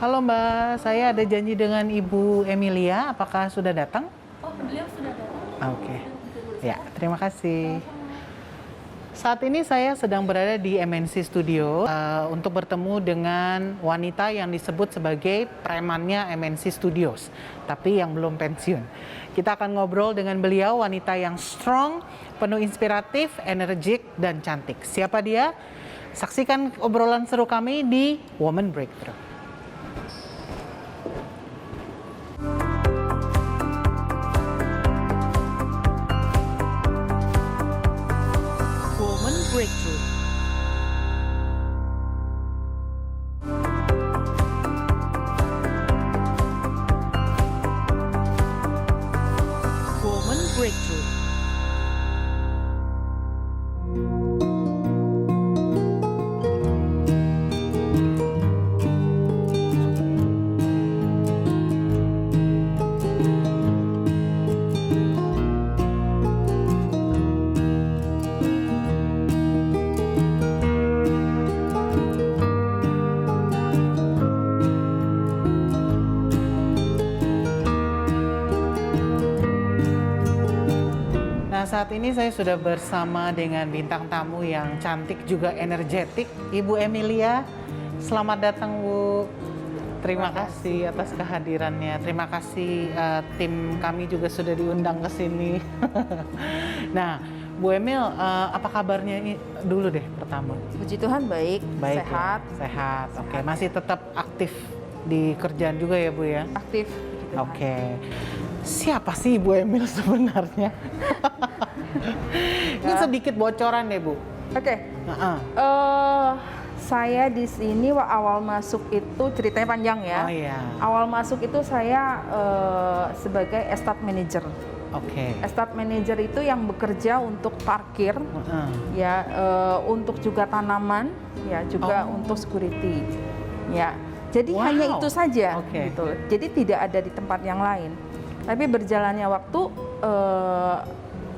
Halo Mbak, saya ada janji dengan Ibu Emilia. Apakah sudah datang? Oh, beliau sudah datang. Oke. Ya, terima kasih. Saat ini saya sedang berada di MNC Studio untuk bertemu dengan wanita yang disebut sebagai premannya MNC Studios, tapi yang belum pensiun. Kita akan ngobrol dengan beliau, wanita yang strong, penuh inspiratif, energik, dan cantik. Siapa dia? Saksikan obrolan seru kami di Woman Breakthrough. Woman Breakthrough. Woman Breakthrough. Nah, saat ini saya sudah bersama dengan bintang tamu yang cantik juga energetik, Ibu Emilia. Selamat datang, Bu. Terima kasih atas kehadirannya. Terima kasih tim kami juga sudah diundang ke sini. Nah, Bu Emil, apa kabarnya ini dulu deh pertama? Puji Tuhan baik, Baik, sehat, ya? Sehat. Oke, masih tetap aktif di kerjaan juga ya, Bu ya? aktif. Puji Tuhan. Oke. Siapa sih Ibu Emil sebenarnya? Ini sedikit bocoran deh, Bu. Oke. Saya di sini awal masuk itu ceritanya panjang ya. Oh iya. Awal masuk itu saya sebagai estate manager. Oke. Estate manager itu yang bekerja untuk parkir, ya, untuk juga tanaman, ya, juga untuk security, ya. Jadi Wow. hanya itu saja, Oke. gitu. Jadi tidak ada di tempat yang lain. Tapi berjalannya waktu,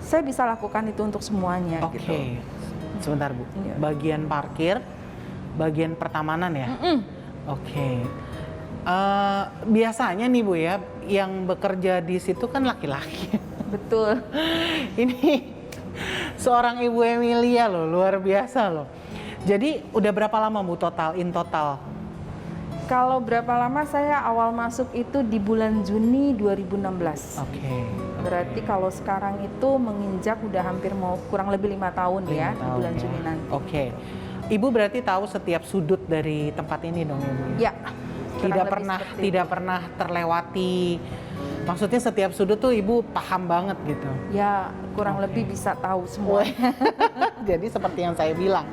saya bisa lakukan itu untuk semuanya, Oke. gitu. Sebentar, Bu. Iya. Bagian parkir, bagian pertamanan ya? Oke. Biasanya nih, Bu ya, yang bekerja di situ kan laki-laki. Betul. Ini seorang Ibu Emilia loh, luar biasa loh. Jadi udah berapa lama, Bu, in total? Kalau berapa lama saya awal masuk itu di bulan Juni 2016. Oke. Berarti kalau sekarang itu menginjak udah hampir mau kurang lebih 5 tahun ya, di bulan Juni nanti. Oke. Ibu berarti tahu setiap sudut dari tempat ini dong, Ibu? Ya. Tidak pernah terlewati. Maksudnya setiap sudut tuh Ibu paham banget gitu. Ya, kurang Oke. lebih bisa tahu semua. Jadi seperti yang saya bilang,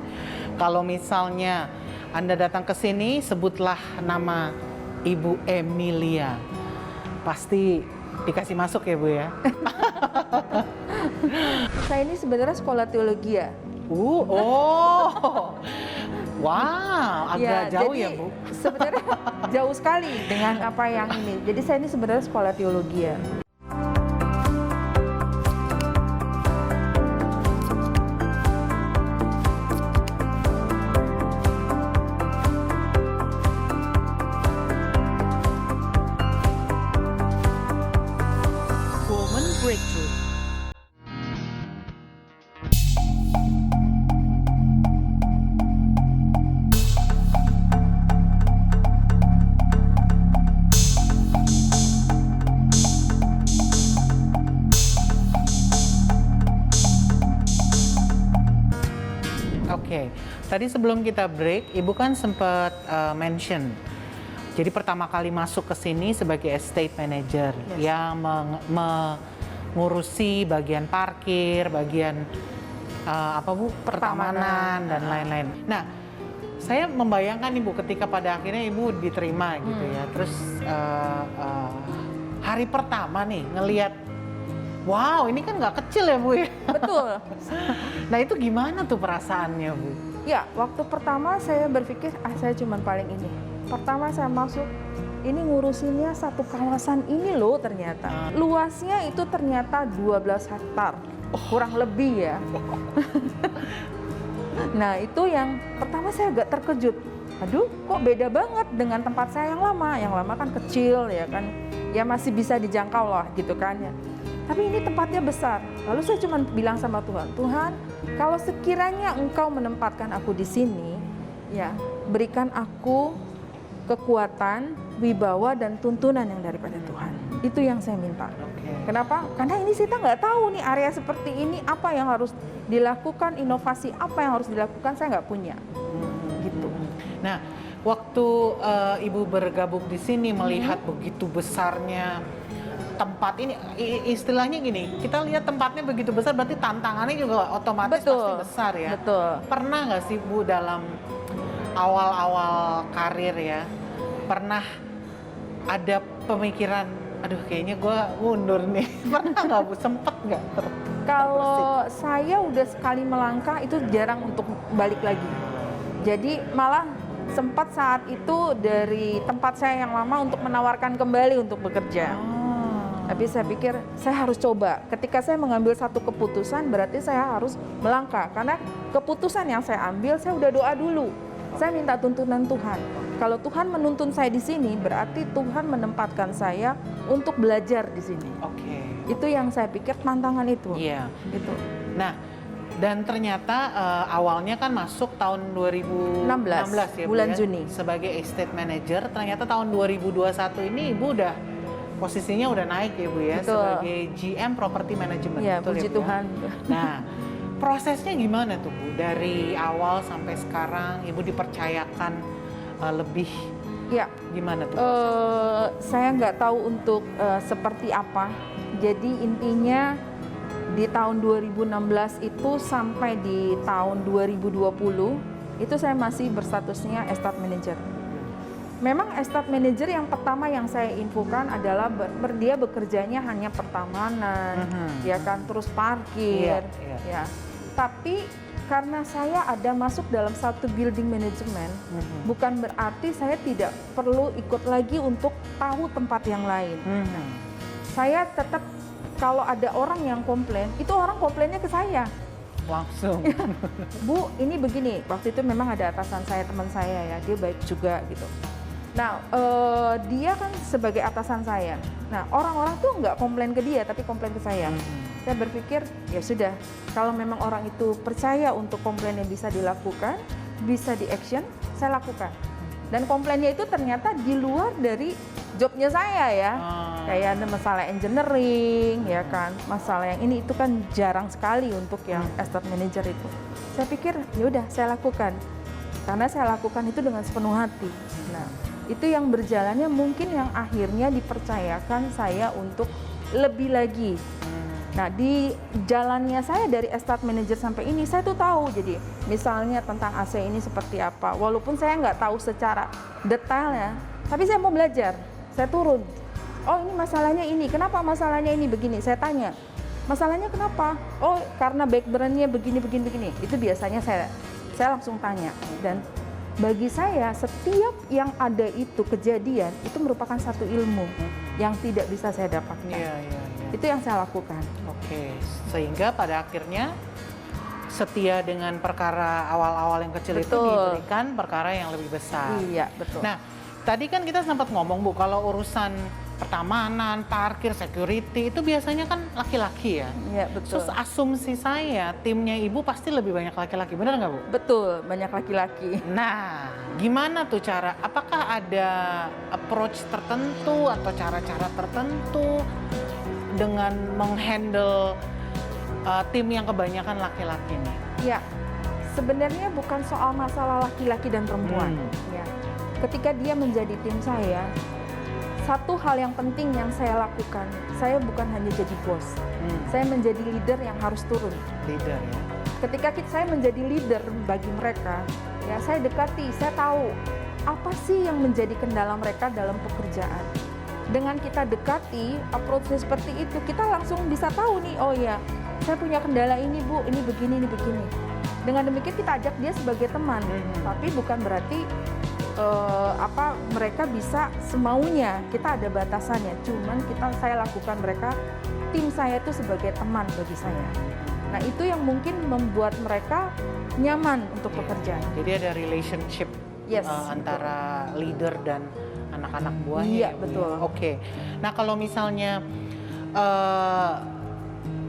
kalau misalnya Anda datang ke sini, sebutlah nama Ibu Emilia. Pasti dikasih masuk ya, Bu ya? Saya ini sebenarnya sekolah teologi ya. Oh. Wow, agak jauh jadi ya, Bu? Sebenarnya jauh sekali dengan apa yang ini. Jadi saya ini sebenarnya sekolah teologi ya. Woman Breakthrough. Oke, tadi sebelum kita break, Ibu kan sempat mention. Jadi pertama kali masuk ke sini sebagai estate manager yang mengurusi bagian parkir, bagian apa, Bu? Pertamanan dan lain-lain. Nah, saya membayangkan Ibu ketika pada akhirnya Ibu diterima gitu ya. Terus hari pertama nih ngelihat, wow, ini kan nggak kecil ya, Bu ya? Betul. Nah, itu gimana tuh perasaannya, Bu? Ya, waktu pertama saya berpikir, saya cuman paling ini. Pertama saya masuk, ini ngurusinnya satu kawasan ini loh ternyata. Luasnya itu ternyata 12 hektar, kurang lebih ya. Nah, itu yang pertama saya agak terkejut. aduh kok beda banget dengan tempat saya yang lama. Yang lama kan kecil ya kan, ya masih bisa dijangkau lah gitu kan ya. Tapi ini tempatnya besar. Lalu saya cuma bilang sama Tuhan, Tuhan, kalau sekiranya Engkau menempatkan aku di sini, ya berikan aku kekuatan, wibawa dan tuntunan yang daripada Tuhan. Itu yang saya minta. Kenapa? Karena ini kita nggak tahu nih area seperti ini apa yang harus dilakukan, inovasi apa yang harus dilakukan, saya nggak punya. Gitu. Nah, waktu Ibu bergabung di sini melihat begitu besarnya tempat ini, istilahnya gini, kita lihat tempatnya begitu besar, berarti tantangannya juga otomatis pasti besar ya. Betul. Pernah nggak sih Bu dalam awal-awal karir ya, pernah ada pemikiran, aduh kayaknya gue mundur nih, pernah nggak Bu, sempet nggak? Kalau saya udah sekali melangkah itu jarang untuk balik lagi. Jadi malah sempat saat itu dari tempat saya yang lama untuk menawarkan kembali untuk bekerja. Tapi saya pikir saya harus coba. Ketika saya mengambil satu keputusan berarti saya harus melangkah. Karena keputusan yang saya ambil saya udah doa dulu. Saya minta tuntunan Tuhan. Kalau Tuhan menuntun saya di sini berarti Tuhan menempatkan saya untuk belajar di sini. Itu yang saya pikir tantangan itu. Iya. Itu. Nah, dan ternyata awalnya kan masuk tahun 2016 ya Bu, bulan ya, Juni sebagai estate manager. Ternyata tahun 2021 ini Ibu udah posisinya udah naik ya Bu ya, betul, sebagai GM Property Management. Ya, betul puji ya, Bu, Tuhan. Ya? Nah, prosesnya gimana tuh Bu? Dari awal sampai sekarang Ibu dipercayakan lebih, ya, gimana tuh? Saya nggak tahu untuk seperti apa. Jadi intinya di tahun 2016 itu sampai di tahun 2020 itu saya masih berstatusnya estate manager. Memang estate manager yang pertama yang saya infokan adalah dia bekerjanya hanya pertamanan, ya kan, terus parkir, ya. Tapi karena saya ada masuk dalam satu building management, bukan berarti saya tidak perlu ikut lagi untuk tahu tempat yang lain. Saya tetap kalau ada orang yang komplain, itu orang komplainnya ke saya. Langsung. Bu, ini begini. Waktu itu memang ada atasan saya, teman saya ya, dia baik juga gitu. Nah, dia kan sebagai atasan saya. Nah, orang-orang tuh nggak komplain ke dia, tapi komplain ke saya. Saya berpikir, ya sudah, kalau memang orang itu percaya untuk komplain yang bisa dilakukan, bisa di-action, saya lakukan. Dan komplainnya itu ternyata di luar dari jobnya saya ya. Kayak ada masalah engineering, ya kan, masalah yang ini itu kan jarang sekali untuk yang estate manager itu. Saya pikir, ya udah, saya lakukan. Karena saya lakukan itu dengan sepenuh hati. Nah, itu yang berjalannya mungkin yang akhirnya dipercayakan saya untuk lebih lagi. Nah, di jalannya saya dari estate manager sampai ini, saya tuh tahu. Jadi, misalnya tentang AC ini seperti apa. Walaupun saya nggak tahu secara detailnya, tapi saya mau belajar. Saya turun. Oh, ini masalahnya ini. Kenapa masalahnya ini begini? Saya tanya. Masalahnya kenapa? Oh, karena background-nya begini. Itu biasanya saya langsung tanya. Dan bagi saya, setiap yang ada itu kejadian, itu merupakan satu ilmu yang tidak bisa saya dapatkan. Itu yang saya lakukan. Sehingga pada akhirnya setia dengan perkara awal-awal yang kecil itu diberikan perkara yang lebih besar. Iya, betul. Nah, tadi kan kita sempat ngomong Bu, kalau urusan pertamanan, parkir, security itu biasanya kan laki-laki ya. Iya, betul. Terus asumsi saya timnya Ibu pasti lebih banyak laki-laki, benar nggak Bu? Betul, banyak laki-laki. Nah, gimana tuh cara? Apakah ada approach tertentu atau cara-cara tertentu dengan menghandle tim yang kebanyakan laki-laki nih? Ya, sebenarnya bukan soal masalah laki-laki dan perempuan. Ya. Ketika dia menjadi tim saya, satu hal yang penting yang saya lakukan, saya bukan hanya jadi bos, saya menjadi leader yang harus turun. Leader ya. Ketika saya menjadi leader bagi mereka, ya saya dekati, saya tahu apa sih yang menjadi kendala mereka dalam pekerjaan. Dengan kita dekati, approach seperti itu, kita langsung bisa tahu nih, oh ya, saya punya kendala ini Bu, ini begini, ini begini. Dengan demikian kita ajak dia sebagai teman, tapi bukan berarti mereka bisa semaunya. Kita ada batasannya. Cuman saya lakukan mereka, tim saya itu sebagai teman bagi saya. Nah, itu yang mungkin membuat mereka nyaman untuk bekerja. Jadi ada relationship Yes, antara leader dan anak-anak buahnya. Iya, ya, Bu, ya? betul. Oke. Nah, kalau misalnya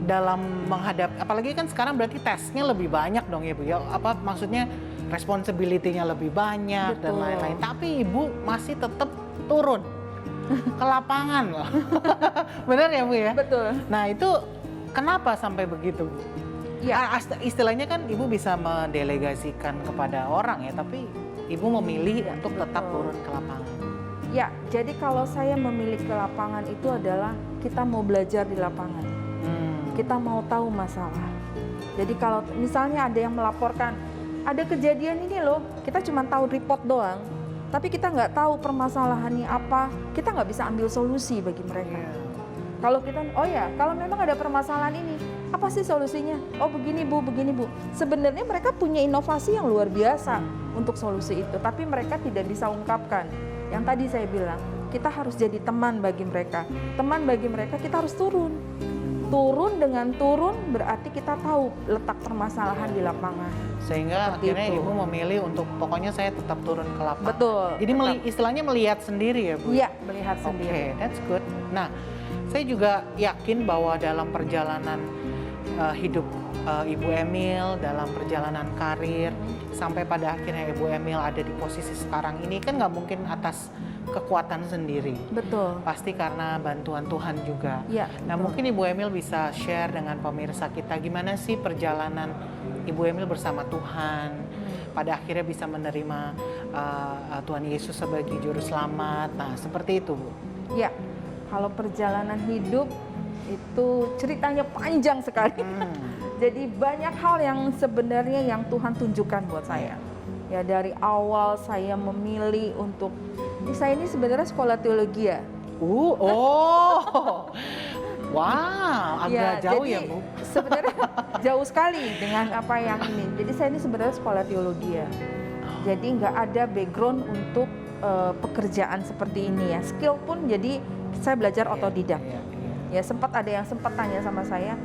dalam menghadapi, apalagi kan sekarang berarti tesnya lebih banyak dong ya Bu ya. Apa maksudnya responsibility-nya lebih banyak dan Betul. lain-lain. Tapi Ibu masih tetap turun ke lapangan loh. Benar ya Bu ya? Betul. Nah, itu kenapa sampai begitu Bu? Ya, Istilahnya kan Ibu bisa mendelegasikan kepada orang ya, tapi Ibu memilih Ya, untuk tetap betul. turun ke lapangan. ya. Jadi kalau saya memilih ke lapangan itu adalah kita mau belajar di lapangan. Kita mau tahu masalah. Jadi kalau misalnya ada yang melaporkan, ada kejadian ini loh, kita cuma tahu report doang, tapi kita nggak tahu permasalahannya apa, kita nggak bisa ambil solusi bagi mereka. Iya. Kalau kita, oh ya, kalau memang ada permasalahan ini, apa sih solusinya? Oh begini Bu, begini Bu. Sebenarnya mereka punya inovasi yang luar biasa untuk solusi itu, tapi mereka tidak bisa ungkapkan. Yang tadi saya bilang, kita harus jadi teman bagi mereka. Teman bagi mereka kita harus turun. Turun dengan turun berarti kita tahu letak permasalahan di lapangan. Sehingga Seperti akhirnya itu. Ibu memilih untuk pokoknya saya tetap turun ke lapangan. Betul. Jadi tetap. istilahnya melihat sendiri ya Bu? Iya, melihat Oke, sendiri. that's good. Nah, saya juga yakin bahwa dalam perjalanan hidup Ibu Emil, dalam perjalanan karir, sampai pada akhirnya Ibu Emil ada di posisi sekarang ini, kan nggak mungkin atas kekuatan sendiri. Betul. Pasti karena bantuan Tuhan juga. Iya. Nah, betul. mungkin Ibu Emil bisa share dengan pemirsa kita gimana sih perjalanan Ibu Emil bersama Tuhan, pada akhirnya bisa menerima Tuhan Yesus sebagai juru selamat. Nah, seperti itu, Bu. Ya, kalau perjalanan hidup itu ceritanya panjang sekali. Jadi banyak hal yang sebenarnya yang Tuhan tunjukkan buat saya. Ya dari awal saya memilih untuk, saya ini sebenarnya sekolah teologi ya. Oh, wow, agak jauh jadi ya Bu. Sebenarnya jauh sekali dengan apa yang ini. Jadi saya ini sebenarnya sekolah teologi ya. Jadi nggak ada background untuk pekerjaan seperti ini ya. Skill pun jadi saya belajar otodidak. Iya, iya. Ya sempat ada yang sempat tanya sama saya,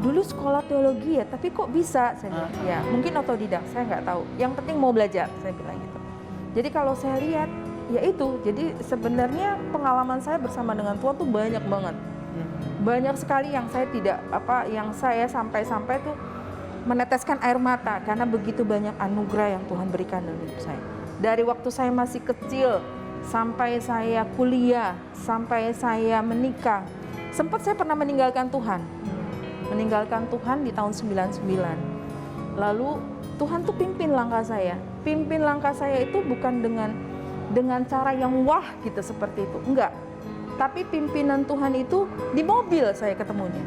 dulu sekolah teologi ya, tapi kok bisa? Saya bilang, ya mungkin otodidak, saya nggak tahu. Yang penting mau belajar, saya bilang gitu. Jadi kalau saya lihat, ya itu. Jadi sebenarnya pengalaman saya bersama dengan Tuhan tuh banyak banget. Banyak sekali yang saya tidak yang saya sampai-sampai tuh meneteskan air mata karena begitu banyak anugerah yang Tuhan berikan dalam hidup saya. Dari waktu saya masih kecil sampai saya kuliah, sampai saya menikah, sempat saya pernah meninggalkan Tuhan. Meninggalkan Tuhan di tahun 99. Lalu Tuhan tuh pimpin langkah saya. Pimpin langkah saya itu bukan dengan cara yang wah gitu seperti itu. Enggak. Tapi pimpinan Tuhan itu di mobil saya ketemunya.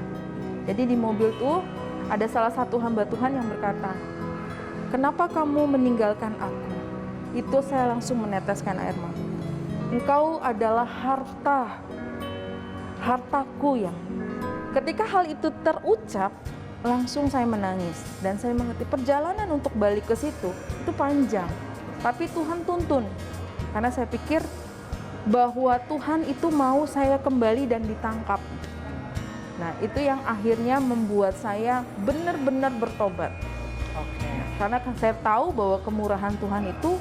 Jadi di mobil tuh ada salah satu hamba Tuhan yang berkata, "Kenapa kamu meninggalkan aku?" Itu saya langsung meneteskan air mata. Engkau adalah hartaku yang. Ketika hal itu terucap, langsung saya menangis dan saya mengerti perjalanan untuk balik ke situ itu panjang. Tapi Tuhan tuntun karena saya pikir bahwa Tuhan itu mau saya kembali dan ditangkap. Nah, itu yang akhirnya membuat saya benar-benar bertobat. Oke. Karena kan saya tahu bahwa kemurahan Tuhan itu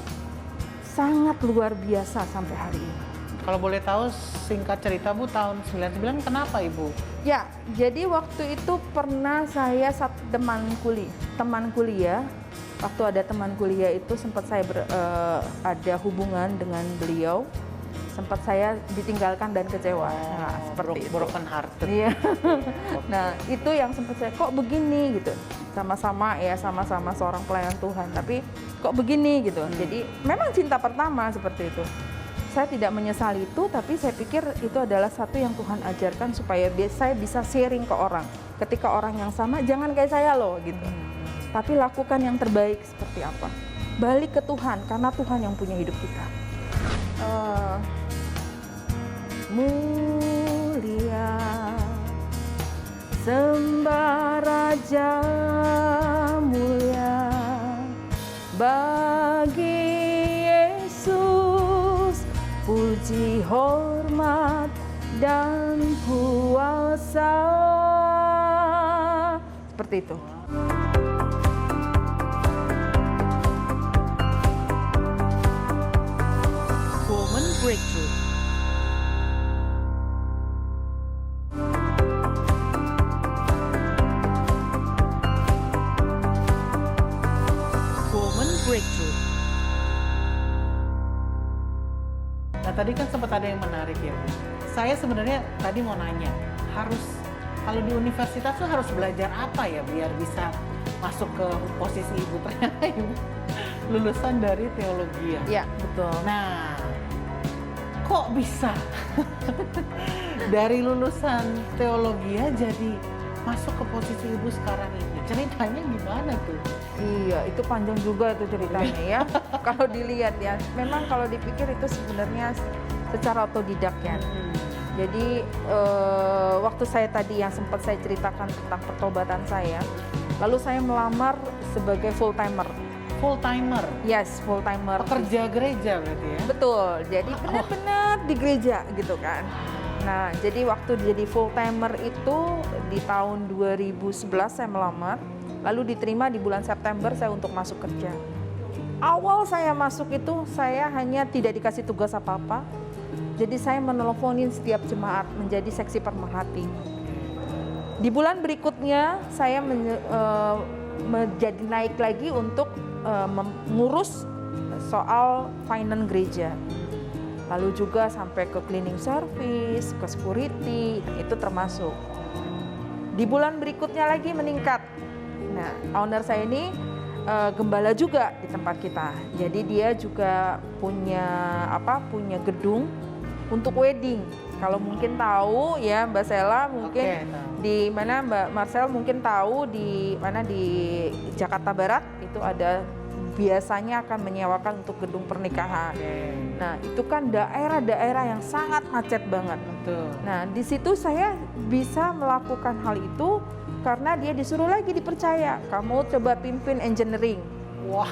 sangat luar biasa sampai hari ini. Kalau boleh tahu singkat cerita Bu, tahun 99 kenapa Ibu? Ya, jadi waktu itu pernah saya teman kuliah, waktu ada teman kuliah itu sempat saya ada hubungan dengan beliau, sempat saya ditinggalkan dan kecewa. Nah, seperti itu. Broken hearted. Iya. Nah, itu yang sempat saya kok begini gitu. Sama-sama seorang pelayan Tuhan, tapi kok begini gitu. Jadi memang cinta pertama seperti itu. Saya tidak menyesali itu, tapi saya pikir itu adalah satu yang Tuhan ajarkan supaya saya bisa sharing ke orang. Ketika orang yang sama, jangan kayak saya loh gitu. Tapi lakukan yang terbaik seperti apa. Balik ke Tuhan, karena Tuhan yang punya hidup kita. Mulia sembah Raja mulia bagi Yesus, puji hormat dan kuasa. Seperti itu. Breakthrough. Woman Breakthrough. Nah, tadi kan sempat ada yang menarik ya, Bu. Saya sebenarnya tadi mau nanya, kalau di universitas tuh harus belajar apa ya biar bisa masuk ke posisi ibu? Ternyata ibu lulusan dari teologi ya. Ya, betul. Nah, kok bisa dari lulusan teologi jadi masuk ke posisi ibu sekarang ini? Ceritanya gimana tuh? Iya, itu panjang juga itu ceritanya ya. Kalau dilihat ya, memang kalau dipikir itu sebenarnya secara otodidak ya. Jadi waktu saya tadi yang sempat saya ceritakan tentang pertobatan saya, lalu saya melamar sebagai full timer. Full timer? Yes, full timer. Pekerja gereja berarti ya? Betul, jadi benar-benar di gereja gitu kan. Nah, jadi waktu jadi full timer itu di tahun 2011 saya melamar, lalu diterima di bulan September saya untuk masuk kerja. Awal saya masuk itu saya hanya tidak dikasih tugas apa-apa, jadi saya meneleponin setiap jemaat menjadi seksi pemerhati. Di bulan berikutnya saya menjadi naik lagi untuk mengurus soal finance gereja. Lalu juga sampai ke cleaning service, ke security, itu termasuk. Di bulan berikutnya lagi meningkat. Nah, owner saya ini gembala juga di tempat kita. Jadi dia juga punya gedung untuk wedding. Kalau mungkin tahu ya Mbak Sela, mungkin di mana Mbak Marcel mungkin tahu di mana di Jakarta Barat itu ada biasanya akan menyewakan untuk gedung pernikahan. Nah, itu kan daerah-daerah yang sangat macet banget. Betul. Nah, di situ saya bisa melakukan hal itu karena dia disuruh lagi dipercaya. Kamu coba pimpin engineering. Wah.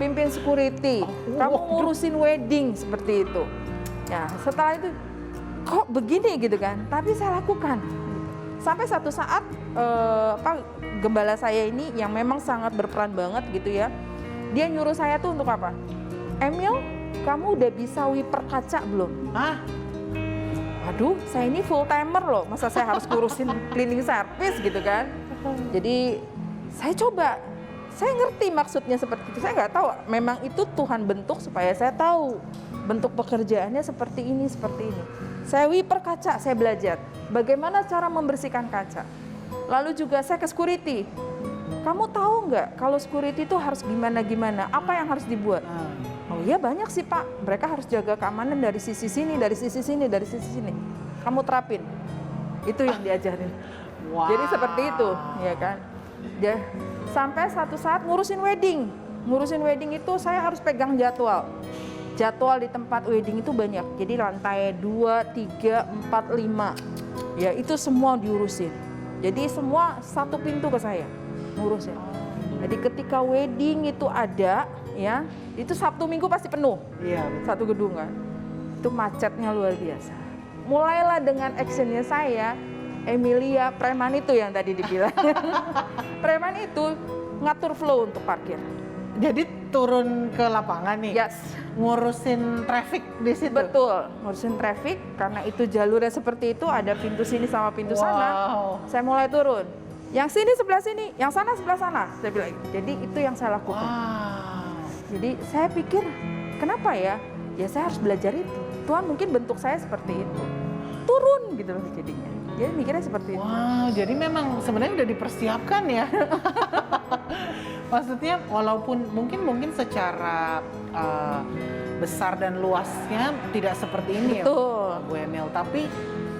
Pimpin security. Kamu ngurusin wedding seperti itu. Ya, setelah itu kok begini gitu kan. Tapi saya lakukan. Sampai satu saat gembala saya ini yang memang sangat berperan banget gitu ya. Dia nyuruh saya tuh untuk apa? Emil, kamu udah bisa wiper kaca belum? Hah? Waduh, saya ini full timer loh. Masa saya harus ngurusin cleaning service gitu kan? Jadi saya coba. Saya ngerti maksudnya seperti itu. Saya nggak tahu. Memang itu Tuhan bentuk supaya saya tahu bentuk pekerjaannya seperti ini, seperti ini. Saya wiper kaca, saya belajar bagaimana cara membersihkan kaca. Lalu juga saya ke security. Kamu tahu nggak kalau security itu harus gimana-gimana? Apa yang harus dibuat? Oh iya banyak sih Pak. Mereka harus jaga keamanan dari sisi sini, dari sisi sini, dari sisi sini. Kamu terapin. Itu yang diajarin. Wow. Jadi seperti itu, ya kan? Sampai satu saat ngurusin wedding. Ngurusin wedding itu saya harus pegang jadwal. Jadwal di tempat wedding itu banyak. Jadi lantai 2, 3, 4, 5. Ya itu semua diurusin. Jadi semua satu pintu ke saya ngurusin. Jadi ketika wedding itu ada, ya itu Sabtu Minggu pasti penuh. Iya. Satu gedung kan. Itu macetnya luar biasa. Mulailah dengan actionnya saya, Emilia preman itu yang tadi dibilang. Preman itu ngatur flow untuk parkir. Jadi turun ke lapangan nih. Yes. Ngurusin traffic di situ. Betul, ngurusin traffic karena itu jalurnya seperti itu, ada pintu sini sama pintu sana. Saya mulai turun. Yang sini sebelah sini, yang sana sebelah sana. Saya bilang. Jadi itu yang saya lakukan. Jadi saya pikir, kenapa ya? Ya saya harus belajar itu. Tuhan mungkin bentuk saya seperti itu. Turun gitu loh jadinya. Jadi mikirnya seperti itu. Wow, jadi memang sebenarnya udah dipersiapkan ya. Maksudnya walaupun mungkin secara besar dan luasnya tidak seperti ini. Betul. Ya Bu Emil, tapi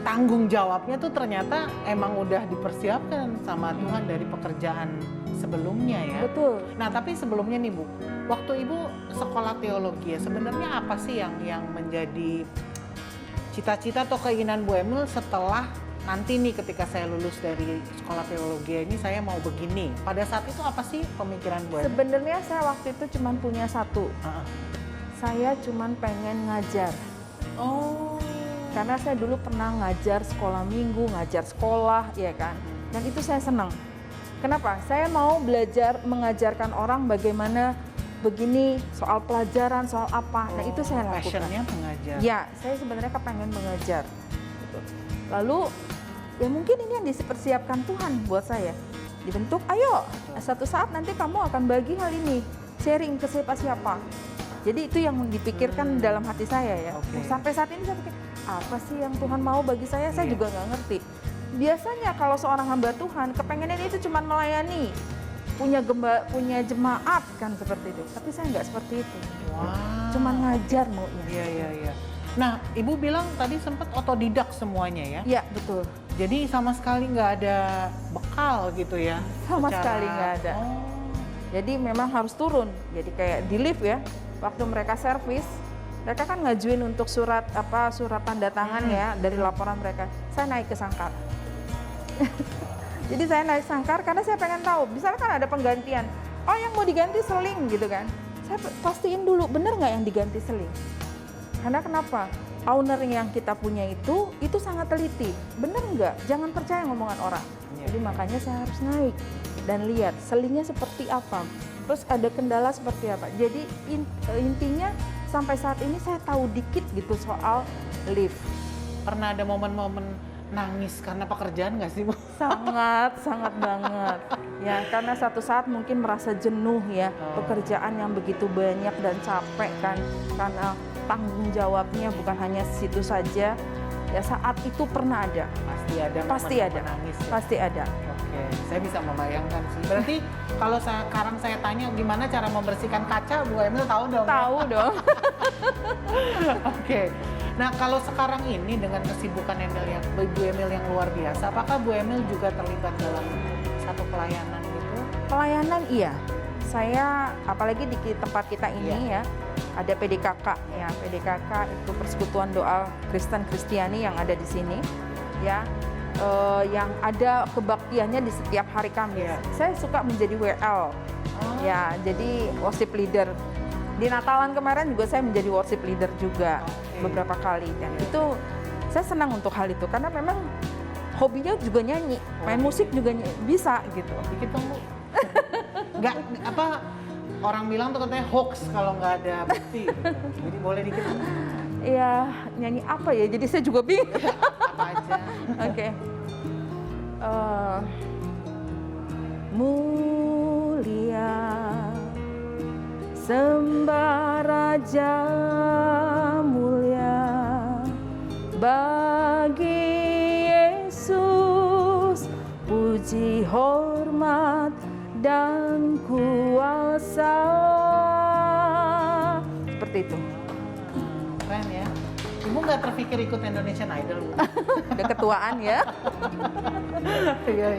tanggung jawabnya tuh ternyata emang udah dipersiapkan sama Tuhan dari pekerjaan sebelumnya ya. Betul. Nah tapi sebelumnya nih Bu, waktu Ibu sekolah teologi ya sebenarnya apa sih yang menjadi cita-cita atau keinginan Bu Emil setelah nanti nih ketika saya lulus dari sekolah teologi ini saya mau begini. Pada saat itu apa sih pemikiran Bu Emil? Sebenarnya saya waktu itu cuma punya satu. Saya cuma pengen ngajar. Oh. Karena saya dulu pernah ngajar sekolah minggu, ngajar sekolah, ya kan. Dan itu saya senang. Kenapa? Saya mau belajar mengajarkan orang bagaimana begini, soal pelajaran, soal apa. Nah, itu saya lakukan. Passionnya mengajar. Ya, saya sebenarnya kepengen mengajar. Gitu. Lalu, ya mungkin ini yang dipersiapkan Tuhan buat saya. Dibentuk, ayo, satu saat nanti kamu akan bagi hal ini, sharing ke siapa-siapa. Jadi itu yang dipikirkan dalam hati saya ya. Oke. Sampai saat ini saya pikir, apa sih yang Tuhan mau bagi saya juga nggak ngerti. Biasanya kalau seorang hamba Tuhan, kepengennya itu cuma melayani, punya jemaat kan seperti itu. Tapi saya nggak seperti itu. Wow. Cuma ngajar maunya. Iya. Nah, Ibu bilang tadi sempat otodidak semuanya ya? Iya, betul. Jadi sama sekali nggak ada bekal gitu ya? Sama secara- sekali nggak ada. Oh. Jadi memang harus turun. Jadi kayak di lift ya, waktu mereka servis, mereka kan ngajuin untuk surat tanda tangan ya dari laporan mereka. Saya naik ke sangkar. Jadi saya naik sangkar karena saya pengen tahu. Misalnya kan ada penggantian. Oh, yang mau diganti seling gitu kan. Saya pastiin dulu bener nggak yang diganti seling. Karena kenapa? Owner yang kita punya itu sangat teliti. Bener nggak? Jangan percaya ngomongan orang. Jadi makanya saya harus naik dan lihat selingnya seperti apa. Terus ada kendala seperti apa. Jadi intinya sampai saat ini saya tahu dikit gitu soal lift. Pernah ada momen-momen nangis karena pekerjaan nggak sih, Bu? Sangat banget. Ya, karena satu saat mungkin merasa jenuh ya, pekerjaan yang begitu banyak dan capek kan, karena tanggung jawabnya bukan hanya situ saja. Ya, saat itu pernah ada. Pasti ada momen nangis ya? Pasti ada. Oke, saya bisa membayangkan sih. Berarti kalau sekarang saya tanya gimana cara membersihkan kaca, Bu Emil tahu dong? Tahu dong. Oke. Nah, kalau sekarang ini dengan kesibukan Bu Emil yang luar biasa, apakah Bu Emil juga terlibat dalam satu pelayanan gitu? Pelayanan iya. Saya apalagi di tempat kita ini ya, ada PDKK ya. PDKK itu Persekutuan Doa Kristen Kristiani yang ada di sini ya. Yang ada kebaktiannya di setiap hari Kamis. Saya suka menjadi WL. Ya, jadi worship leader. Di Natalan kemarin juga saya menjadi worship leader juga beberapa kali, dan itu saya senang untuk hal itu karena memang hobinya juga nyanyi, main musik juga bisa gitu. Dikit dong, Bu. Nggak, orang bilang tuh katanya hoax kalau nggak ada bukti. Jadi boleh dikit. Iya, nyanyi apa ya? Jadi saya juga bingung. Apa aja. Oke. Mulia sembah Raja mulia bagi Yesus, puji hormat dan kuasa. Seperti itu. Keren ya. Ibu nggak terpikir ikut Indonesian Idol, Bu? Udah ketuaan ya. Iya.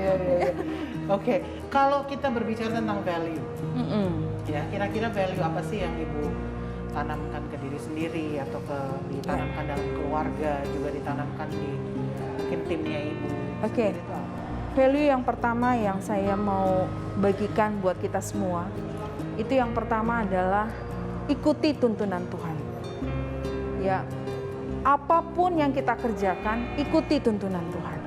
Oke, kalau kita berbicara tentang value, ya kira-kira value apa sih yang Ibu tanamkan ke diri sendiri atau ditanamkan dalam keluarga, juga ditanamkan di mungkin timnya Ibu? Oke. Value yang pertama yang saya mau bagikan buat kita semua, itu yang pertama adalah ikuti tuntunan Tuhan. Ya, apapun yang kita kerjakan, ikuti tuntunan Tuhan.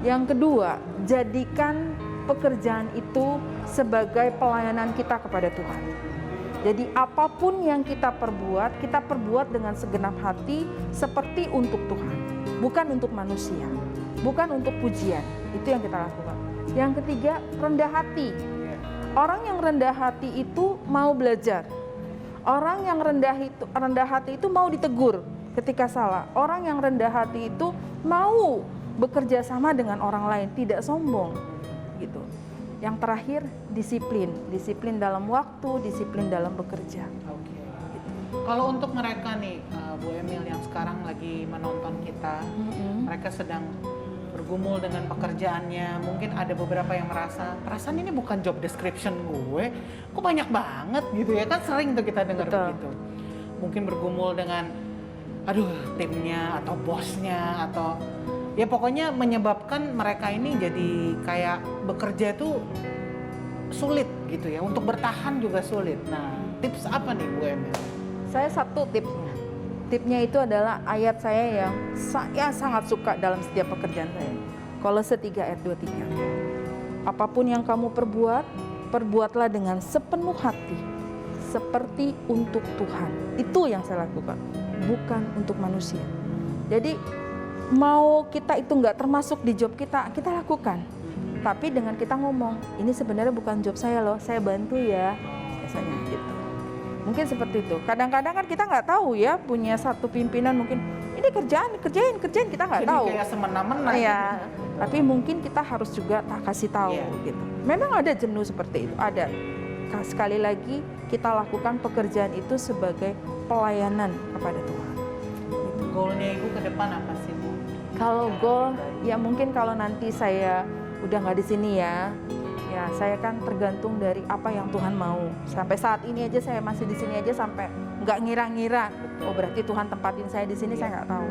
Yang kedua, jadikan pekerjaan itu sebagai pelayanan kita kepada Tuhan. Jadi apapun yang kita perbuat dengan segenap hati seperti untuk Tuhan, bukan untuk manusia, bukan untuk pujian. Itu yang kita lakukan. Yang ketiga, rendah hati. Orang yang rendah hati itu mau belajar. Orang yang rendah hati itu mau ditegur ketika salah. Orang yang rendah hati itu mau bekerja sama dengan orang lain, tidak sombong gitu. Yang terakhir, disiplin dalam waktu, disiplin dalam bekerja. Oke. Kalau untuk mereka nih, Bu Emil yang sekarang lagi menonton kita, mereka sedang bergumul dengan pekerjaannya, mungkin ada beberapa yang merasa, perasaan ini bukan job description gue, kok banyak banget gitu ya, kan sering tuh kita dengar begitu. Mungkin bergumul dengan, timnya atau bosnya atau ya pokoknya menyebabkan mereka ini jadi kayak bekerja itu sulit gitu ya, untuk bertahan juga sulit. Nah, tips apa nih Bu Emil? Saya satu tipsnya. Tipnya itu adalah ayat saya yang saya sangat suka dalam setiap pekerjaan saya. Kolose 3 ayat 23. Apapun yang kamu perbuat, perbuatlah dengan sepenuh hati, seperti untuk Tuhan. Itu yang saya lakukan, bukan untuk manusia. Jadi mau kita itu nggak termasuk di job kita, kita lakukan. Tapi dengan kita ngomong, ini sebenarnya bukan job saya loh, saya bantu ya, biasanya gitu. Mungkin seperti itu. Kadang-kadang kan kita nggak tahu ya, punya satu pimpinan mungkin, ini kerjain, kita nggak tahu. Jadi kayak semena-mena. Iya, tapi mungkin kita harus juga tak kasih tahu gitu. Memang ada jenuh seperti itu, ada. Sekali lagi kita lakukan pekerjaan itu sebagai pelayanan kepada Tuhan. Gitu. Goalnya Ibu ke depan apa sih, Bu? Kalau goal, ya mungkin kalau nanti saya udah nggak di sini ya saya kan tergantung dari apa yang Tuhan mau. Sampai saat ini aja saya masih di sini aja sampai nggak ngira-ngira. Oh berarti Tuhan tempatin saya di sini, saya nggak tahu.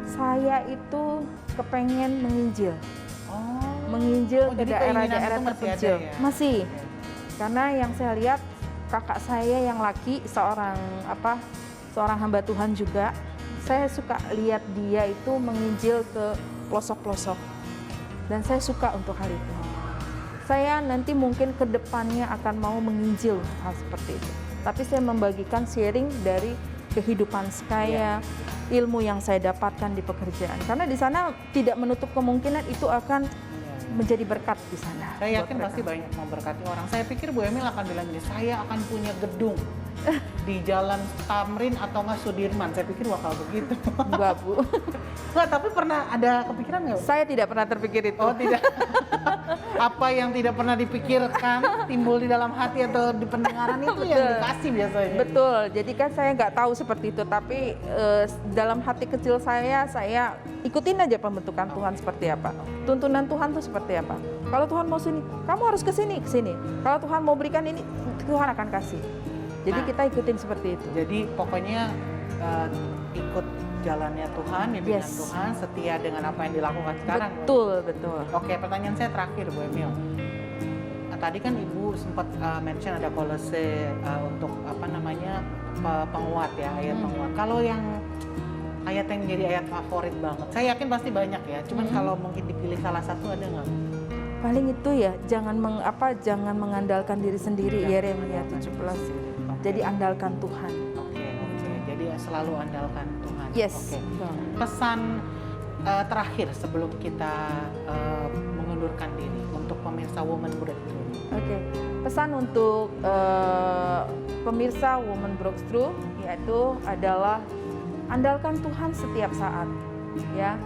Saya itu kepengen menginjil. Menginjil ke jadi keinginan daerah-daerah itu masih ada terpencil. ya? Masih. Oke. Karena yang saya lihat kakak saya yang laki seorang hamba Tuhan juga. Saya suka lihat dia itu menginjil ke pelosok-pelosok. Dan saya suka untuk hal itu. Saya nanti mungkin ke depannya akan mau menginjil hal seperti itu. Tapi saya membagikan sharing dari kehidupan saya, ilmu yang saya dapatkan di pekerjaan. Karena di sana tidak menutup kemungkinan itu akan menjadi berkat di sana. Saya yakin pasti banyak memberkati orang. Saya pikir Bu Emil akan bilang gini, saya akan punya gedung di Jalan Tamrin atau nggak Sudirman. Saya pikir bakal begitu. Enggak, Bu. Nggak, tapi pernah ada kepikiran nggak? Saya tidak pernah terpikir itu. Oh tidak. Apa yang tidak pernah dipikirkan timbul di dalam hati atau di pendengaran itu yang dikasih biasanya. Betul. Jadi kan saya nggak tahu seperti itu, tapi dalam hati kecil saya ikutin aja pembentukan Tuhan seperti apa. Tuntunan Tuhan tuh seperti apa. Kalau Tuhan mau sini, kamu harus ke sini. Kalau Tuhan mau berikan ini, Tuhan akan kasih. Jadi kita ikutin seperti itu. Jadi pokoknya ikut jalannya Tuhan, bimbingan Tuhan, setia dengan apa yang dilakukan sekarang. Betul. Oke, pertanyaan saya terakhir Bu Emil. Tadi kan Ibu sempat mention ada Kolose untuk penguat ya, ayat penguat. Kalau yang ayat yang jadi ayat favorit banget, saya yakin pasti banyak ya. Cuman kalau mungkin dipilih salah satu ada nggak? Paling itu ya, jangan mengandalkan diri sendiri, Yeremia 17. Jadi andalkan Tuhan. Oke. Jadi selalu andalkan Tuhan. Yes. Oke. Pesan terakhir sebelum kita mengundurkan diri untuk pemirsa Women Breakthrough. Oke. Pesan untuk pemirsa Women Breakthrough yaitu adalah andalkan Tuhan setiap saat, ya.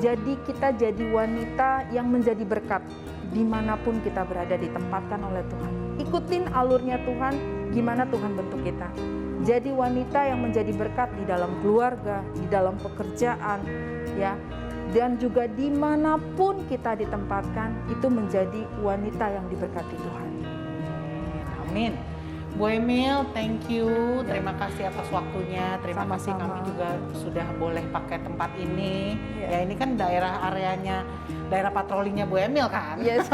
Jadi kita jadi wanita yang menjadi berkat dimanapun kita berada, ditempatkan oleh Tuhan. Ikutin alurnya Tuhan, gimana Tuhan bentuk kita. Jadi wanita yang menjadi berkat di dalam keluarga, di dalam pekerjaan, ya. Dan juga dimanapun kita ditempatkan, itu menjadi wanita yang diberkati Tuhan. Amin. Bu Emil, thank you. Terima kasih atas waktunya. Terima kasih kami juga sudah boleh pakai tempat ini. Ya ini kan daerah patrolinya Bu Emil kan. Yes.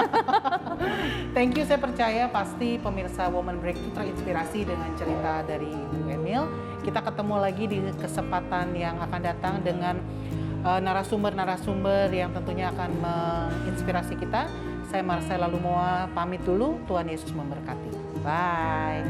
Thank you, saya percaya pasti pemirsa Women Breakthrough terinspirasi dengan cerita dari Bu Emil. Kita ketemu lagi di kesempatan yang akan datang dengan narasumber-narasumber yang tentunya akan menginspirasi kita. Saya Marcella Lumoa pamit dulu. Tuhan Yesus memberkati. Bye.